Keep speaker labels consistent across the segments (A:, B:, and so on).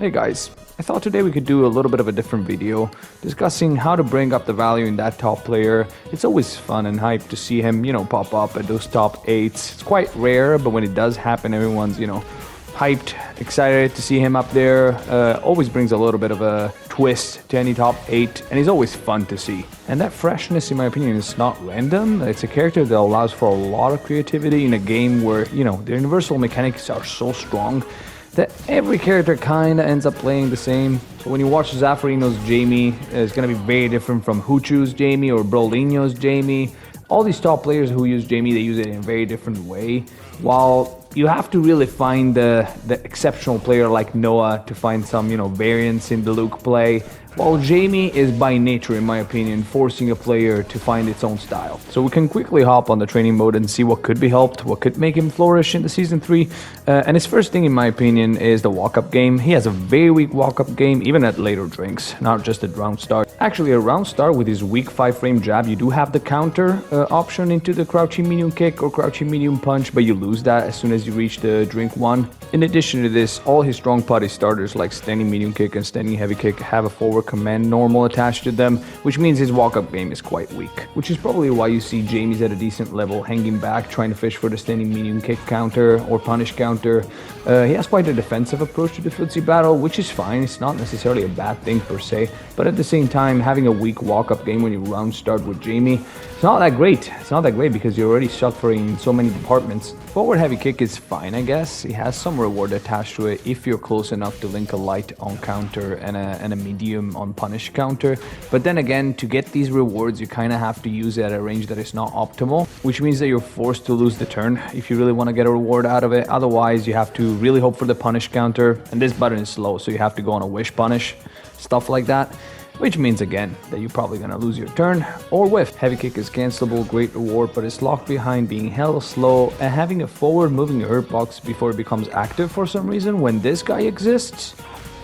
A: Hey guys, I thought today we could do a little bit of a different video discussing how to bring up the value in that top player. It's always fun and hype to see him, pop up at those top 8s. It's quite rare, but when it does happen, everyone's, hyped, excited to see him up there. Always brings a little bit of a twist to any top 8, and he's always fun to see. And that freshness, in my opinion, is not random. It's a character that allows for a lot of creativity in a game where, the universal mechanics are so strong that every character kind of ends up playing the same. So when you watch Zaffarino's Jamie, it's going to be very different from Huchu's Jamie or Brolinho's Jamie. All these top players who use Jamie, they use it in a very different way. While you have to really find the exceptional player like Noah to find some, variance in the Luke play. While Jamie is by nature, in my opinion, forcing a player to find its own style. So we can quickly hop on the training mode and see what could be helped, what could make him flourish in the Season 3. And his first thing, in my opinion, is the walk-up game. He has a very weak walk-up game, even at later drinks, not just at round start. Actually, at round start, with his weak 5-frame jab, you do have the counter option into the crouching medium kick or crouching medium punch, but you lose that as soon as you reach the drink 1. In addition to this, all his strong party starters like standing medium kick and standing heavy kick have a forward command normal attached to them, which means his walk-up game is quite weak. Which is probably why you see Jamie's at a decent level, hanging back, trying to fish for the standing medium kick counter or punish counter. He has quite a defensive approach to the footsie battle, which is fine. It's not necessarily a bad thing per se, but at the same time, having a weak walk-up game when you round start with Jamie, it's not that great. It's not that great because you're already suffering in so many departments. Forward heavy kick is fine, I guess. He has some reward attached to it if you're close enough to link a light on counter and a medium on punish counter. But then again, to get these rewards, you kind of have to use it at a range that is not optimal, which means that you're forced to lose the turn if you really want to get a reward out of it. Otherwise, you have to really hope for the punish counter, and this button is slow, so you have to go on a wish punish, stuff like that. Which means again that you're probably gonna lose your turn or whiff. Heavy kick is cancelable, great reward, but it's locked behind being hella slow and having a forward moving hurt box before it becomes active for some reason when this guy exists.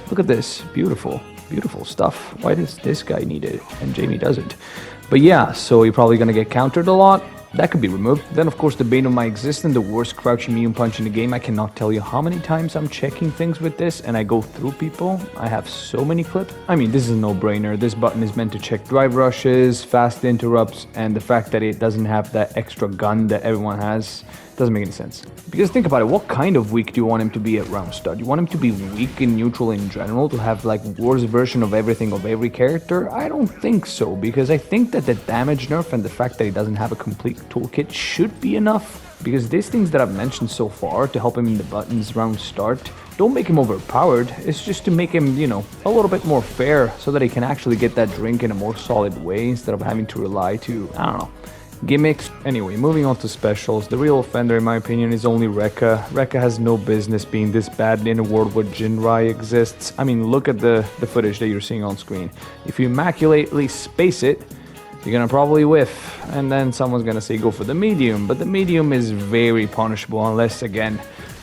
A: Look at this, beautiful stuff. Why does this guy need it and Jamie doesn't? But yeah, so you're probably gonna get countered a lot. That could be removed. Then of course the bane of my existence, the worst crouching medium punch in the game. I cannot tell you how many times I'm checking things with this and I go through people. I have so many clips. I mean, this is a no-brainer. This button is meant to check drive rushes, fast interrupts, and the fact that it doesn't have that extra gun that everyone has doesn't make any sense. Because think about it, what kind of weak do you want him to be at round start? You want him to be weak and neutral in general, to have like worst version of everything of every character? I don't think so, because I think that the damage nerf and the fact that he doesn't have a complete toolkit should be enough. Because these things that I've mentioned so far to help him in the buttons round start don't make him overpowered. It's just to make him, a little bit more fair so that he can actually get that drink in a more solid way instead of having to rely to, I don't know, gimmicks. Anyway, moving on to specials. The real offender, in my opinion, is only Rekka. Rekka has no business being this bad in a world where Jinrai exists. I mean, look at the footage that you're seeing on screen. If you immaculately space it, you're gonna probably whiff, and then someone's gonna say go for the medium, but the medium is very punishable unless, again,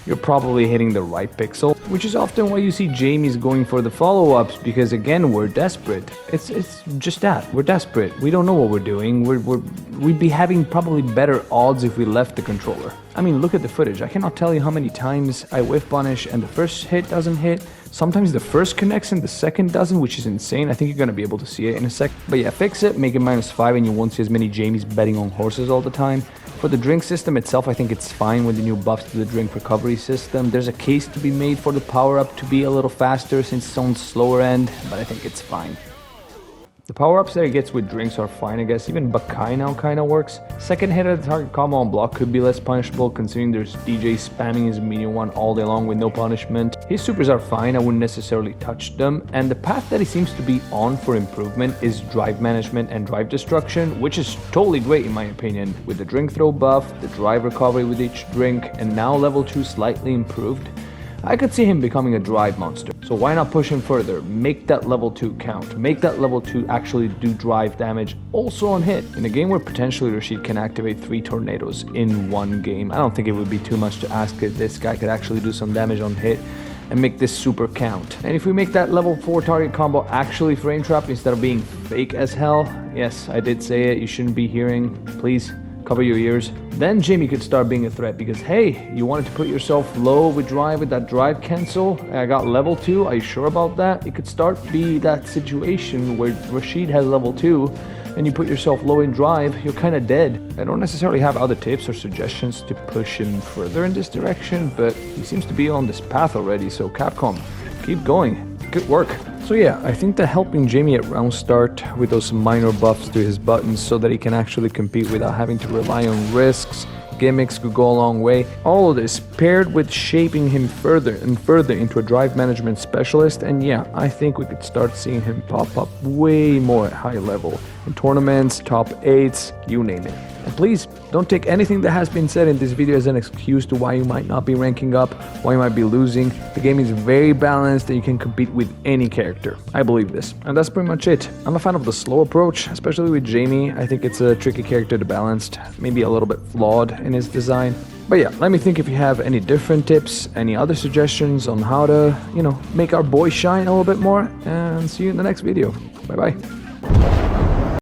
A: you're probably hitting the right pixel, which is often why you see Jamie's going for the follow-ups, because again, we're desperate. It's just that, we're desperate. We don't know what we're doing. We'd be having probably better odds if we left the controller. I mean, look at the footage. I cannot tell you how many times I whiff punish and the first hit doesn't hit. Sometimes the first connects and the second doesn't, which is insane. I think you're gonna be able to see it in a sec. But yeah, fix it, make it -5, and you won't see as many Jamies betting on horses all the time. For the drink system itself, I think it's fine with the new buffs to the drink recovery system. There's a case to be made for the power-up to be a little faster since it's on the slower end, but I think it's fine. The power-ups that he gets with drinks are fine, I guess. Even Bakai now kind of works. Second hit at the target combo on block could be less punishable, considering there's DJ spamming his medium one all day long with no punishment. His supers are fine, I wouldn't necessarily touch them. And the path that he seems to be on for improvement is drive management and drive destruction, which is totally great in my opinion. With the drink throw buff, the drive recovery with each drink, and now level 2 slightly improved, I could see him becoming a drive monster. So why not push him further? Make that level 2 count. Make that level 2 actually do drive damage also on hit. In a game where potentially Rashid can activate 3 tornadoes in one game, I don't think it would be too much to ask that this guy could actually do some damage on hit and make this super count. And if we make that level 4 target combo actually frame trap instead of being fake as hell, yes, I did say it, you shouldn't be hearing, please cover your ears. Then Jamie could start being a threat because, hey, you wanted to put yourself low with that drive cancel. I got level 2. Are you sure about that? It could start be that situation where Rashid has level 2 and you put yourself low in drive, you're kind of dead. I don't necessarily have other tips or suggestions to push him further in this direction, but he seems to be on this path already, so Capcom, keep going. Good work. So yeah, I think that helping Jamie at round start with those minor buffs to his buttons so that he can actually compete without having to rely on risks, gimmicks could go a long way. All of this paired with shaping him further and further into a drive management specialist, and yeah, I think we could start seeing him pop up way more at high level in tournaments, top 8s, you name it. And please don't take anything that has been said in this video as an excuse to why you might not be ranking up, why you might be losing. The game is very balanced and you can compete with any character. I believe this. And that's pretty much it. I'm a fan of the slow approach, especially with Jamie. I think it's a tricky character to balance, maybe a little bit flawed in his design. But yeah, let me think if you have any different tips, any other suggestions on how to, make our boy shine a little bit more, and see you in the next video. Bye bye.